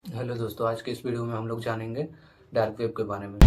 Hello दोस्तों, आज के इस वीडियो में हम लोग जानेंगे डार्क वेब के बारे में।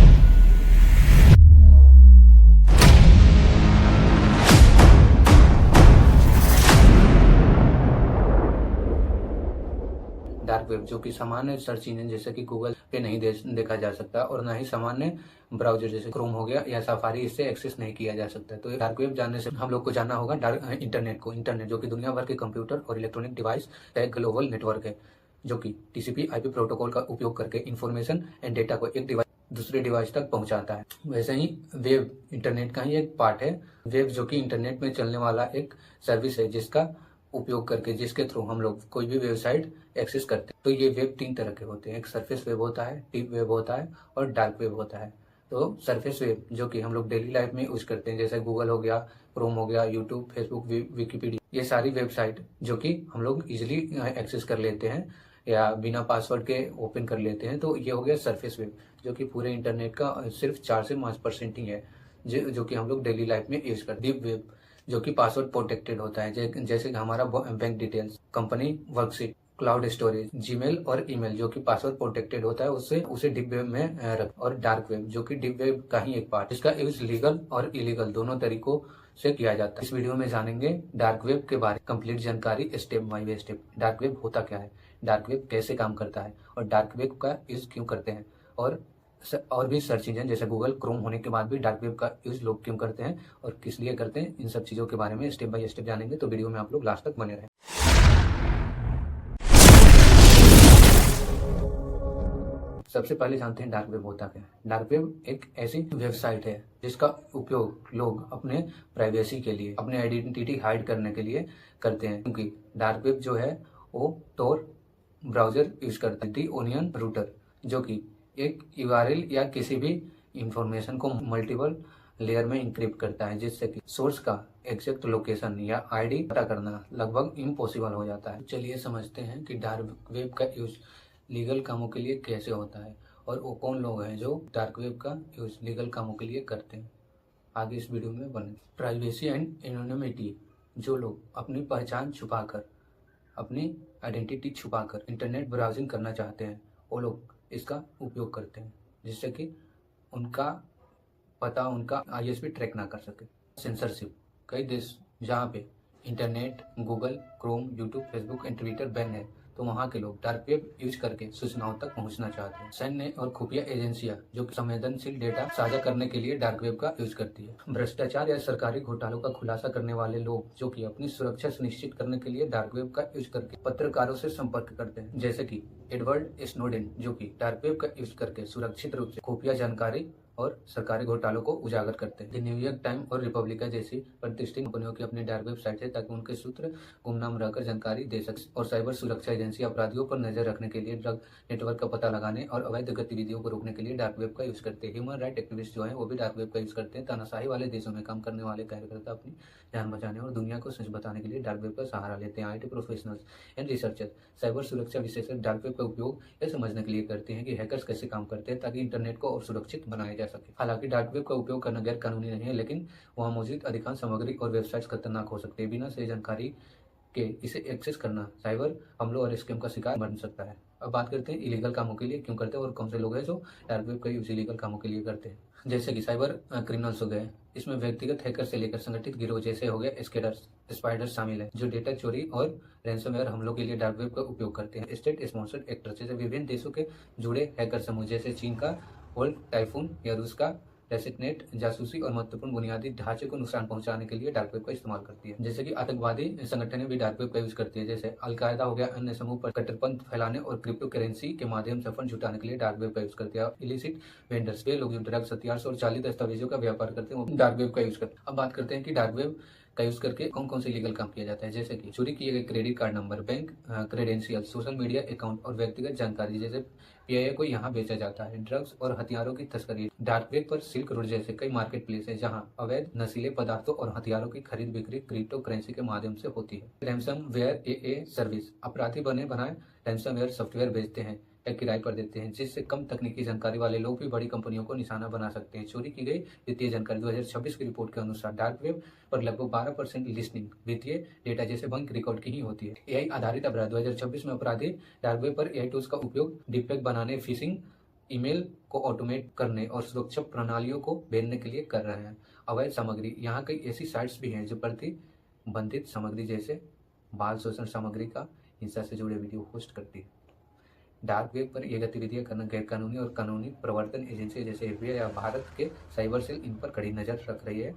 डार्क वेब जो कि सामान्य सर्च इंजन जैसे कि गूगल पे नहीं देखा जा सकता और ना ही सामान्य ब्राउजर जैसे क्रोम हो गया या सफारी, इससे एक्सेस नहीं किया जा सकता। तो डार्क वेब जानने से हम लोग को जानना होगा इंटरनेट जो कि दुनिया भर के कंप्यूटर और इलेक्ट्रॉनिक डिवाइस का एक ग्लोबल नेटवर्क है, जो कि टीसीपी आईपी प्रोटोकॉल का उपयोग करके इंफॉर्मेशन एंड डेटा को एक डिवाइस दूसरे डिवाइस तक पहुंचाता है। वैसे ही वेब इंटरनेट का ही एक पार्ट है। वेब जो कि इंटरनेट में चलने वाला एक सर्विस है जिसका उपयोग करके जिसके थ्रू हम लोग कोई भी वेबसाइट एक्सेस करते हैं। तो ये वेब तीन तरह के होते हैं, एक सरफेस वेब होता है, डीप वेब होता है और डार्क वेब होता है। तो सरफेस वेब जो कि हम लोग डेली लाइफ में यूज करते हैं, जैसे गूगल हो गया, क्रोम हो गया, यूट्यूब, फेसबुक, विकीपीडिया, ये सारी वेबसाइट जो कि हम लोग इजिली एक्सेस कर लेते हैं या बिना पासवर्ड के ओपन कर लेते हैं। तो ये हो गया सरफेस वेब जो कि पूरे इंटरनेट का सिर्फ 4 से 5% ही है, जो कि हम लोग डेली लाइफ में यूज करते हैं। डीप वेब जो कि पासवर्ड प्रोटेक्टेड होता है, जैसे कि हमारा bank details, company worksheet, cloud storage, Gmail और ईमेल जो कि पासवर्ड प्रोटेक्टेड होता है, उससे उसे डीप वेब में रख। और डार्क वेब जो कि डीप वेब का ही एक पार्ट, इसका यूज लीगल और इलीगल दोनों तरीकों से किया जाता है। इस वीडियो में जानेंगे डार्क वेब के बारे में कंप्लीट जानकारी step by step. Dark web होता क्या है, डार्क वेब कैसे काम करता है और डार्क वेब का यूज क्यों करते हैं, और भी सर्च इंजन जैसे गूगल क्रोम होने के बाद भी डार्क वेब का यूज लोग क्यों करते हैं और किस लिए करते हैं, इन सब चीजों के बारे में स्टेप बाय स्टेप जानेंगे। तो वीडियो में आप लोग लास्ट तक बने रहें। सबसे पहले जानते हैं डार्क वेब होता क्या है। डार्क वेब एक ऐसी वेबसाइट है जिसका उपयोग लोग अपने प्राइवेसी के लिए, अपने आइडेंटिटी हाइड करने के लिए करते हैं, क्योंकि डार्क वेब जो है वो टोर ब्राउजर यूज करता है, दी ओनियन रूटर, जो कि एक यूआरएल या किसी भी इंफॉर्मेशन को मल्टीपल लेयर में इंक्रिप्ट करता है, जिससे कि सोर्स का एग्जैक्ट लोकेशन या आईडी पता करना लगभग इम्पॉसिबल हो जाता है। चलिए समझते हैं कि डार्क वेब का यूज लीगल कामों के लिए कैसे होता है और वो कौन लोग हैं जो डार्क वेब का यूज लीगल कामों के लिए करते हैं। आगे इस वीडियो में बने। प्राइवेसी एंड एनोनिमिटी, जो लोग अपनी पहचान छुपाकर, अपनी आइडेंटिटी छुपाकर इंटरनेट ब्राउजिंग करना चाहते हैं, वो लोग इसका उपयोग करते हैं, जिससे कि उनका पता उनका आईएसपी ट्रैक ना कर सके। सेंसरशिप, कई देश जहाँ पे internet, Google, Chrome, YouTube, Facebook and Twitter ban है, तो वहाँ के लोग डार्क वेब यूज करके सूचनाओं तक पहुँचना चाहते हैं। सैन्य और खुफिया एजेंसियां जो संवेदनशील डेटा साझा करने के लिए डार्क वेब का यूज करती है। भ्रष्टाचार या सरकारी घोटालों का खुलासा करने वाले लोग जो कि अपनी सुरक्षा सुनिश्चित करने के लिए डार्क वेब का यूज करके पत्रकारों से संपर्क करते हैं, जैसे कि एडवर्ड स्नोडेन जो कि डार्क वेब का यूज करके सुरक्षित रूप से खुफिया जानकारी और सरकारी घोटालों को उजागर करते हैं। न्यूयॉर्क टाइम और रिपब्लिका जैसी प्रतिष्ठित कंपनियों की अपनी डार्क वेबसाइट है ताकि उनके सूत्र गुमनाम रहकर जानकारी दे सके। और साइबर सुरक्षा एजेंसी अपराधियों पर नजर रखने के लिए, ड्रग नेटवर्क का पता लगाने और अवैध गतिविधियों को रोकने के लिए डार्क वेब का यूज करते हैं। ह्यूमन राइट एक्टिविस्ट जो है वो भी डार्क वेब का यूज करते हैं। तानाशाही वाले देशों में काम करने वाले कार्यकर्ता अपनी जान बचाने और दुनिया को सच बताने के लिए डार्क वेब का सहारा लेते हैं। IT professionals and researcher, cyber सुरक्षा विशेषज्ञ डार्क वेब का उपयोग यह समझने के लिए करते हैं कि हैकर्स कैसे काम करते हैं ताकि इंटरनेट को और सुरक्षित बनाया जा सके। हालांकि डार्क वेब का उपयोग करना गैर कानूनी नहीं है, लेकिन वहाँ मौजूद अधिकांश सामग्री और वेबसाइट्स खतरनाक हो सकते हैं। बिना सही जानकारी के इसे एक्सेस करना साइबर हमलों और स्कैम का शिकार बन सकता है। अब बात करते हैं इलीगल कामों के लिए क्यों करते हैं और कौन से लोग हैं जो डार्क वेब का यूज इलीगल कामों के लिए करते हैं। जैसे कि साइबर क्रिमिनल्स हो गए, इसमें व्यक्तिगत हैकर से लेकर संगठित गिरोह जैसे हो गए स्पाइडर्स शामिल है, जो डेटा चोरी और रैंसमवेयर हमलों के लिए डार्क वेब का उपयोग करते हैं। स्टेट स्पॉन्सर्ड एक्टर, जैसे विभिन्न देशों के जुड़े हैकर समूह, जैसे चीन का वर्ल्ड टाइफून या रूस का डेसिग्नेट, जासूसी और महत्वपूर्ण बुनियादी ढांचे को नुकसान पहुंचाने के लिए डार्क वेब का इस्तेमाल करती है। जैसे कि आतंकवादी संगठनें भी डार्क वेब का यूज करती है, जैसे अलकायदा हो गया, अन्य समूह पर कट्टरपंथ फैलाने और क्रिप्टो करेंसी के माध्यम से फंड जुटाने के लिए डार्क वेब का यूज करती है। इलिसिट वेंडर्स, वे लोग जो ड्रग्स, हथियार और जाली दस्तावेजों का व्यापार करते हैं, वो डार्क वेब का यूज करते हैं। अब बात करते हैं कि डार्क वेब का यूज करके कौन कौन से लीगल काम किया जाता है, जैसे कि चोरी किए गए credit card number, bank credential, social media account और व्यक्तिगत जानकारी जैसे पीआईए को यहाँ बेचा जाता है। ड्रग्स और हथियारों की तस्करी, डार्क वेब पर सिल्क रोड जैसे कई मार्केट प्लेस है जहाँ अवैध नशीले पदार्थों और हथियारों की खरीद बिक्री क्रिप्टो करेंसी के माध्यम से होती है। रैंसम वेयर ए सर्विस, अपराधी बने बनाए रैंसम वेयर सॉफ्टवेयर बेचते हैं या किराए पर देते हैं, जिससे कम तकनीकी जानकारी वाले लोग भी बड़ी कंपनियों को निशाना बना सकते हैं। चोरी की गई वित्तीय जानकारी 2026 की रिपोर्ट के अनुसार डार्क वेब पर लगभग 12% लिस्टिंग वित्तीय डेटा जैसे बैंक रिकॉर्ड की ही होती है। एआई आधारित अपराध 2026 में अपराधी डार्क वेब पर एआई टूल्स का उपयोग डीपफेक बनाने, फिशिंग ईमेल को ऑटोमेट करने और सुरक्षा प्रणालियों को भेजने के लिए कर रहे हैं। अवैध सामग्री, यहाँ कई ऐसी साइट्स भी हैं जो प्रतिबंधित सामग्री जैसे बाल शोषण सामग्री का हिंसा से जुड़े वीडियो होस्ट करती है। डार्क वेब पर यह गतिविधियां करना गैरकानूनी और कानूनी प्रवर्तन एजेंसी जैसे एफबीआई या भारत के साइबर सेल इन पर कड़ी नजर रख रही है।